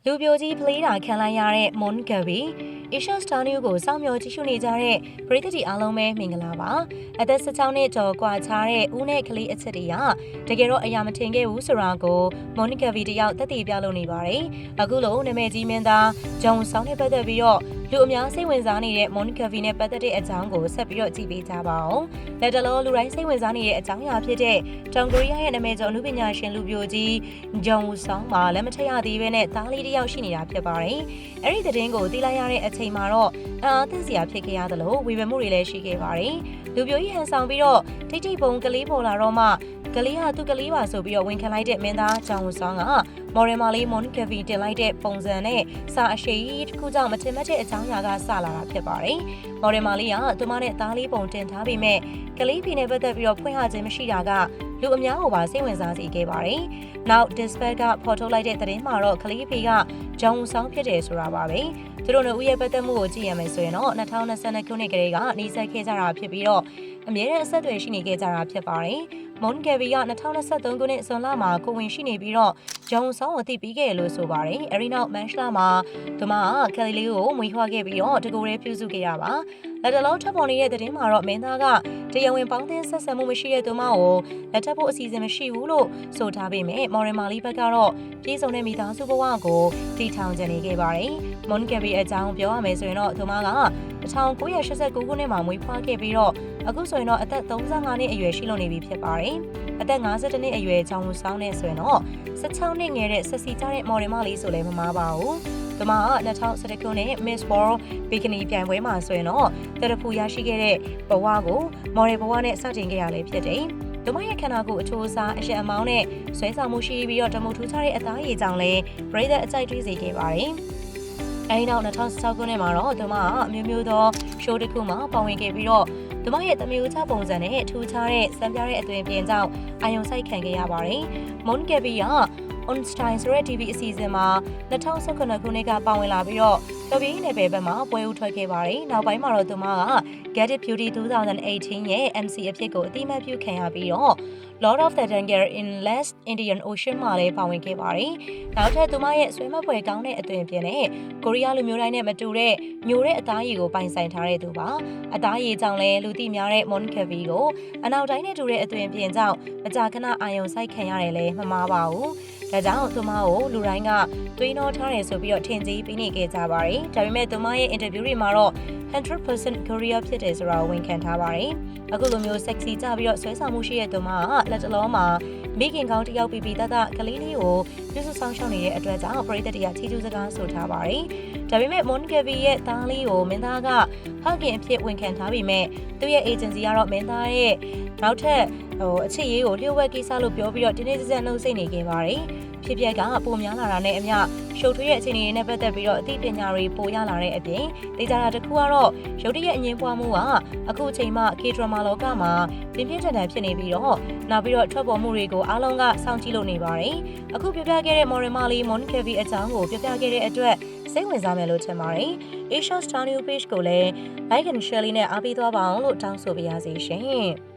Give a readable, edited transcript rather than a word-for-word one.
လူပြိုကြီးဖလေးတာခံလိုက်ရတဲ့ Mon Gavi Asia Star News ကိုစောင့်မျှော်ကြည့်ရှုနေကြတဲ့ပရိသတ်တွေအားလုံးပဲမင်္ဂလာပါအသက်16နှစ်ကျော်ကွာခြားတဲ့ဦးနဲ့ကလေးအချက်တွေကတကယ်တော့အရာမထင်ခဲ့ဘူးဆိုတာကို Mon Gavi တယောက်သက်သေပြလို့နေပါတယ်အခုလိုနာမည်ကြီးမင်းသားဂျုံဆောင်နဲ့ပတ်သက်ပြီးတော့လူအများစိတ်ဝင်စားနေတဲ့ Mon Gavi နဲ့ပတ်သက်တဲ့အကြောင်းကိုဆက်ပြီးတော့ကြည့်ပေးကြပါအောင်လက်တလောလူတိုင်းစိတ်ဝင်စားနေတဲ့အကြောင်းအရာဖြစ်တဲ့တောင်ကိုရီးယားရဲ့နာမည်ကျော်အနုပညာရှင်လူပြိုကြီးဂျုံဆောင်မှာလက်မထက်ရသေးဘဲနဲ့သားလေးတယောက်ရှိနေတာဖြစ်ပါတယ်အဲ့ဒီသတင်းကိုသိလိုက်ရတဲ့အချိန်မှာတော့အားသိစရာဖြစ်ခဲ့ရသလိုဝေဖန်မှုတွေလည်းရှိခဲ့ပါတယ်လူပြိုကြီးဟန်ဆောင်ပြီးတော့ထိတ်ထိတ်ပုံကလေးပေါ်လာတော့မှကလေးဟာသူ့ကလေးပါဆိုပြီးတော့ဝန်ခံလိုက်တဲ့မင်းသားဂျောင်ဆောင်ကမော်ရမာလီမွန်ကဗီတင်လိုက်တဲ့ပုံစံနဲ့စာအရှိကြီးတစ်ခုကြောင့်မထင်မှတ်တဲ့အကြောင်းအရာကစလာတာဖြစ်ပါတယ်။မော်ရမာလီကသူမနဲ့သားလေးပုံတင်ထားပေမဲ့ကလေးဖီနဲ့ပတ်သက်ပြီးတော့ဖွင့်ဟခြင်းမရှိတာကလူအများကိုပါစိတ်ဝင်စားစေခဲ့ပါတယ်။နောက် Dispatch ကဖော်ထုတ်လိုက်တဲ့သတင်းမှာတော့ကလေးဖီကဂျောင်ဆောင်ဖြစ်တယ်ဆိုတာပါပဲ။သူတို့နဲ့ဦးရဲ့ပတ်သက်မှုကိုကြည့်ရမယ်ဆိုရင်တော့2022ခုနှစ်ကလေးကနှိစက်ခဲ့ကြတာဖြစ်ပြီးတော့အမြဲတမ်းအဆက်အသွယ်ရှိနေခဲ့ကြတာဖြစ်ပါတယ်။ Mon Gavi က2023ခုနှစ်ဇွန်လမှာကိုဝင်ရှိနေပြီးတော့ဂျုံဆောင်အသိပေးခဲ့လို့ဆိုပါတယ်။အဲဒီနောက်မန်ရှလာမှာသူမကကလေးလေးကိုမွေးဖွားခဲ့ပြီးတော့တကူရဲပြုစုခဲ့ရပါလက်တလုံးထပ်ပေါ်နေတဲ့သတင်းမှာတော့မင်းသားကတရားဝင်ပေါင်းသင်းဆက်ဆံမှုမရှိတဲ့သူမကိုလက်ထပ်ဖို့အစီအစဉ်မရှိဘူးလို့ဆိုထားပေမဲ့မော်ရမာလီဘက်ကတော့ပြည်စုံတဲ့မိသားစုဘဝကိုတည်ထောင်ကြနေခဲ့ပါတယ်။ Mon Gavi အကြောင်းပြောရမယ်ဆိုရင်တော့သူမက1989ခုနှစ်မှာမွေးဖွားခဲ့ပြီးတော့အခုဆိုရင်တော့အသက်35နှစ်အရွယ်ရှိလို့နေပြီဖြစ်ပါတယ်။အသက်52နှစ်အရွယ်ချောင်းဆောင်နေဆိုရင်တော့16နှစ်ငယ်တဲ့ဆက်စီကြတဲ့မော်ရမာလီဆိုလည်းမမားပါဘူး။သူမက2011ခုနှစ် Miss World Bikini ပြိုင်ပွဲမှာဆိုရင်တော့တရဖူရရှိခဲ့တဲ့ဘဝကိုမော်ဒယ်ဘဝနဲ့စတင်ခဲ့ရလေဖြစ်တယ်။သူမရဲ့ခန္ဓာကိုယ်အချိုးအစားအရှက်အမောင်းနဲ့ဆွဲဆောင်မှုရှိပြီးတော့တမုတ်ထူးခြားတဲ့အသားရည်ကြောင့်လည်းပရိသတ်အကြိုက်တွေးစေခဲ့ပါတယ်။အဲဒီနောက်2016ခုနှစ်မှာတော့သူမကအမျိုးမျိုးသော show တစ်ခုမှာပါဝင်ခဲ့ပြီးတော့သူမရဲ့တမျိုးချပုံစံနဲ့ထူးခြားတဲ့စံပြတဲ့အသွင်ပြင်ကြောင့်အာရုံစိုက်ခံခဲ့ရပါတယ်။ Mon Gavi က Onstein ဆိုတဲ့ TV အစီအစဉ်မှာ2019ခုနှစ်ကပါဝင်လာပြီးတော့ကပီးနယ်ပယ်ဘက်မှာပွဲဦးထွက်ခဲ့ပါတယ်။နောက်ပိုင်းမှာတော့သူမက Get It Beauty 2018ရဲ့ MC အဖြစ်ကိုအတိအမှတ်ပြုခံရပြီးတော့ Lord of the Danger in Last Indian Ocean မှာလည်းပါဝင်ခဲ့ပါတယ်။နောက်ထပ်သူမရဲ့ဆွေးမပွဲကောင်းတဲ့အသွင်ပြင်နဲ့ကိုရီးယားလူမျိုးတိုင်းနဲ့မတူတဲ့ညိုတဲ့အသားရည်ကိုပိုင်ဆိုင်ထားတဲ့သူပါ။အသားရည်ကြောင့်လည်းလူသိများတဲ့ Mon Gavi ကိုအနောက်တိုင်းနဲ့တူတဲ့အသွင်ပြင်ကြောင့်မကြာခဏအာရုံစိုက်ခံရတယ်လည်းမမှားပါဘူး။ဒါကြောင့်သူမကိုလူတိုင်းကတွေးနှောထားတယ်ဆိုပြီးတော့ထင်ကြီးပြီးနေခဲ့ကြပါတယ်။ဒါပေမဲ့သူမရဲ့ interview တွေမှာတော့ 100% Korea ဖြစ်တယ်ဆိုတာဝန်ခံထားပါတယ်။အခုလိုမျိုး sexy ကြပြီးတော့ဆွဲဆောင်မှုရှိတဲ့သူမကလက်တလုံးမှာမိခင်ကောင်းတစ်ယောက်ပြီးပြီးတတ်ကလေးလေးကိုပြုစုဆောင်ရှောက်နေတဲ့အတွက်ကြောင့်ပရိသတ်တွေကချီးကျူးစကားဆိုထားပါတယ်။ဒါပေမဲ့ Mon Gavi ရဲ့သားလေးကိုမင်းသားကဖခင်အဖြစ်ဝန်ခံထားပေမဲ့သူ့ရဲ့ agency ကတော့မင်းသားရဲ့နောက်ထပ်အချစ်ရေးကိုလျှို့ဝှက်ကိစ္စလို့ပြောပြီးတော့တင်းတင်းကြပ်ကြပ်နှုတ်ဆက်နေခဲ့ပါတယ်။ဖြစ်ပျက်ကပုံများလာတာနဲ့အမျှရှုပ်ထွေးရဲ့အခြေအနေတွေနဲ့ပတ်သက်ပြီးတော့အသိပညာတွေပိုရလာတဲ့အပြင်ဒေတာတစ်ခုကတော့ရုပ်တရက်အငင်းပွားမှုကအခုအချိန်မှ K-drama လောကမှာပြင်းပြင်းထန်ထန်ဖြစ်နေပြီးတော့နောက်ပြီးတော့ထွက်ပေါ်မှုတွေကိုအားလုံးကစောင့်ကြည့်လို့နေပါတယ်။အခုပြပြခဲ့တဲ့ Moremali Mon Gavi အကြောင်းကိုပြပြခဲ့တဲ့အတွက်စိတ်ဝင်စားမယ်လို့ထင်ပါတယ်။ Asia Star News Page ကိုလည်း like and share လေးနဲ့အားပေးသွားပါအောင်လို့တောင်းဆိုပါရစေရှင်။